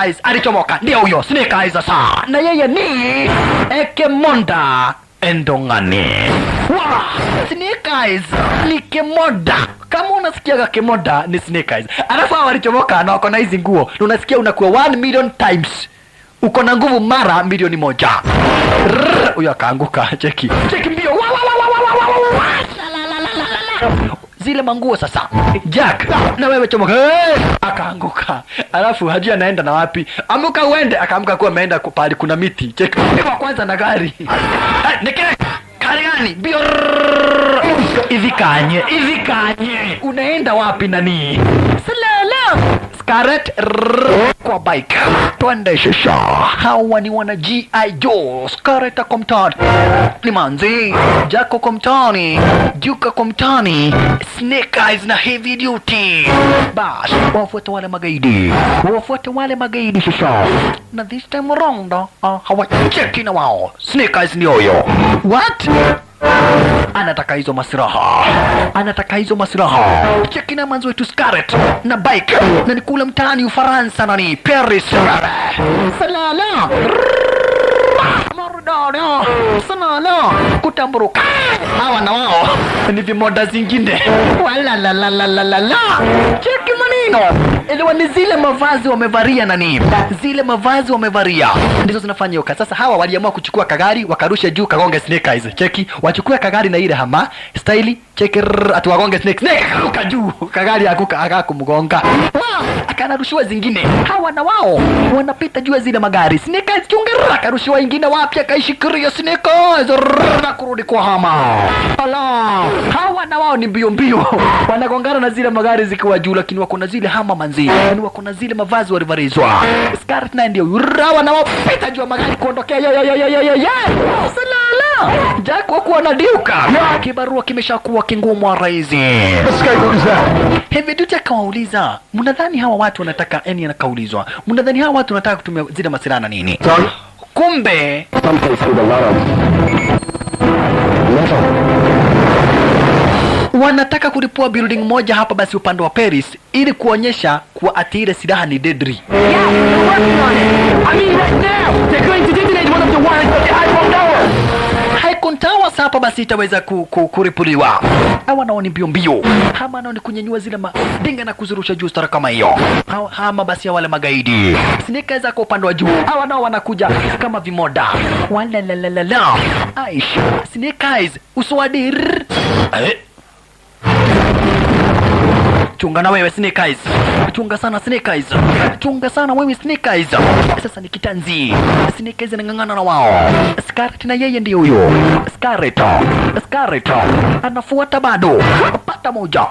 Snake Eyes alichomoka. Ndio huyo Snake Eyes sasa. Na yeye ni Ekemonda Endongani. Wow, Snake Eyes ni Kemonda. Kama unasikia Kemonda ni Snake Eyes. Alafu walichomoka na wako na hizi nguo. Unasikia unakuwa 1 million times. Uko na nguvu mara milioni 1. Huyo akaanguka. Cheki mbio. Zile manguo sasa. Jack na wewe chomoka. Akaanguka. Alafu hajui anaenda na wapi. Amuka uende. Akaamka kuwa ameenda pale kuna miti. Cheki kwa kwanza na gari. Nikile gari gani? Bio. Hivi kanye. Unaenda wapi nani? Salala. Scarlett kwa bike. Twende shusha. Hawa ni wana G.I. Joe. Scarlett ako mtaani. Ni manzi. Jack ako mtaani. Duke ako mtaani. Snake Eyes na Heavy Duty. Bas, wafuate wale magaidi shusha. Na this time around, hawa cheki na wao. Snake Eyes ni huyo. What? Anataka hizo masiraha. Cheki na manzo wetu Scarlett na bike. Na ni kula mtaani Ufaransa nani Paris. Salala. Marudono. Salala. Kutamburuka. Hawa na wao ni vimoda zingine. Wala. Cheki maneno. Elewa ni zile mavazi wamevaria nani. Ndizo zinafanya yoka. Sasa hawa waliamua kuchukua kagari wakarusha juu kagonge Snake Eyes. Cheki wachukue kagari na ile hama style. Cheki atuwagonge Snake ruka juu. Kagari akakumgonga. Akanarushiwa zingine. Hawa na wao wanapita juu zile magari. Snake Eyes chungera akarushiwa ingine wapi akaishikiria Snake Eyes na kurudi kwa hama. Hawa na wao ni mbio. Wanagongana na zile magari zikiwa juu lakini wako na zile hama manzi. Yaani wako na zile mavazi walivarizwa. Scarlett na ndio hawa na wao pita juu magari kuondokea. Salala. Jack wako anadiuka. Kibarua kimeshakuwa kingumu raizi. Heavy Duty akawauliza, mnadhani hawa watu wanataka anakaulizwa. Mnadhani hawa watu wanataka kutumia zile masirana nini? Kumbe wanataka kulipua building moja hapa basi upande wa Paris ili kuonyesha kuwa ati ile silaha ni deadly. Icon Towers hapa basi itaweza kuripuliwa. Hawa nao ni mbio. Hama nao ni kunyanyua zile madinga na kuzurusha juu stara kama hiyo. Hama basi ya wale magaidi. Snake Eyes kwa upande wa juu. Hawa nao wanakuja kama vimoda. Wala. Aisha. Snake Eyes uswadir. Chunga na wewe Snake Eyes. Chunga sana Snake Eyes. Chunga sana wewe Snake Eyes. Sasa ni kitanzi. Snake Eyes anang'ang'ana na wao. Scarlett na yeye ndio huyo. Scarlett anafuata bado. Pata moja.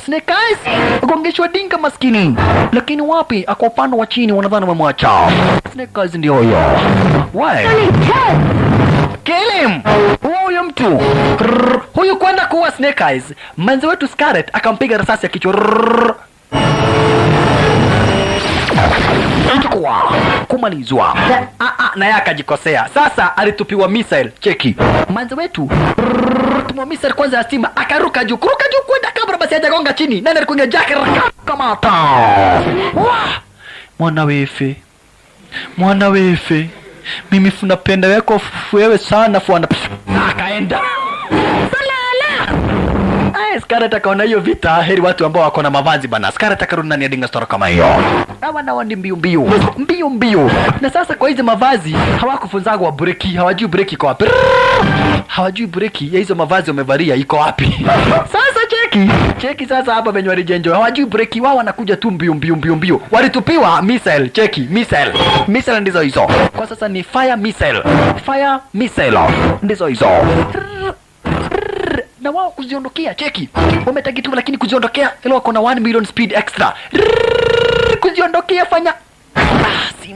Snake Eyes gongeshwa dinga maskini. Lakini wapi ako upande wa chini wanadhani wamemwacha. Snake Eyes ndio huyo. Why? Kill him. Huyo mtu. Huyu kwenda kuwa Snake Eyes. Manzi wetu Scarlett akampiga risasi ya kichwa. Kumalizwa. Na yeye akajikosea. Sasa alitupiwa missile. Cheki. Manzi wetu tumo missile kwanza ya stima akaruka juu. Kuruka juu kwenda kabla basi hajagonga chini. Nani alikuwa Jack kama ta. Mwana wefe. Mimi funapenda weko wewe sana fuana. Akaenda. Scarlett akaona hiyo vita heri watu ambao wako na mavazi bana. Scarlett akarudi ndani ya dinga store kama hiyo. Hawa na wandi mbio. Na sasa kwa hizo mavazi hawakufunzagwa breki, hawajui breki iko wapi. Hawajui breki ya hizo mavazi wamevalia iko wapi. Sasa cheki sasa hapa venye walijenjo. Hawajui breki wao wanakuja tu mbio. Walitupiwa missile, cheki missile. Missile ndizo hizo. Kwa sasa ni fire missile. Ndizo hizo. Na wao kuziondokea cheki. Wametagitiwa lakini kuziondokea ile wako na 1 million speed extra. Kuziondokea fanya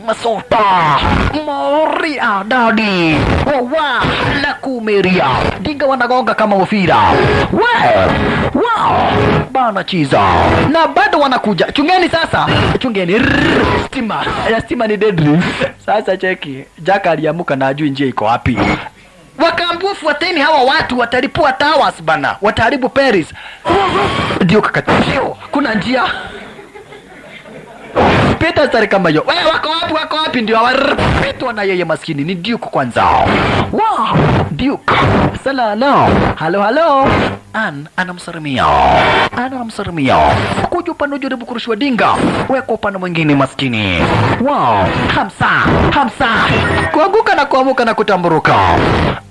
masota. Moria dadi. Wa la kumeria. Dinga wanagonga kama ufira. Wow. Bana chiza. Na bado wanakuja. Chungeni sasa. Stima ni deadly. Sasa cheki. Jack aliamuka na ajui njia iko wapi. Wakaambiwa fuateni hawa watu watalipua towers bana. Wataharibu Paris. Ndio kakatio. Kuna njia. pita stari kama hiyo. Wewe wako wapi? Ndio waripitwa na yeye maskini. Ni Duke kwanza. Wow, Duke. Salala. Halo. Anamsalimia. Kuja upande ujaribu kurushwa dinga. Weka upande mwingine maskini. Wow, Hamsa. Kuanguka na kuamuka na kutamburuka.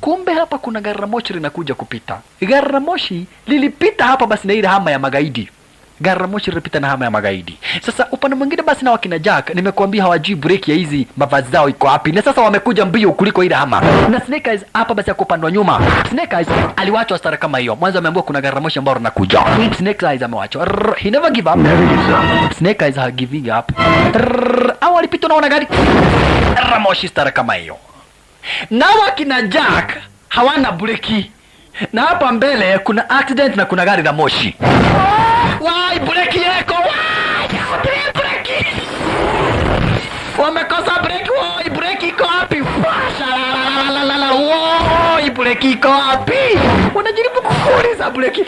Kumbe hapa kuna gari la moshi linakuja kupita. Gari la moshi lilipita hapa basi na ile hama ya magaidi. Gari la moshi lilipita na hama ya magaidi. Sasa upande mwingine basi na wakina Jack, nimekuambia hawajui break ya hizi mavazi zao iko wapi. Na sasa wamekuja mbio kuliko ile hama. Na Snake Eyes hapa basi yako upande wa nyuma. Snake Eyes aliwachwa stara kama hiyo. Mwanzo ameambiwa kuna gari la moshi ambalo linakuja. Snake Eyes amewachwa. He never give up. Snake Eyes ha giving up. Au walipita na gari la moshi stara kama hiyo. Na wakina Jack hawana breki. Na hapa mbele kuna accident na kuna gari la moshi. Wai, breki yako! Wai! Breki! Wamekosa breki! Wai, breki iko wapi? Wai, breki iko wapi? Wanajaribu kukuuliza breki.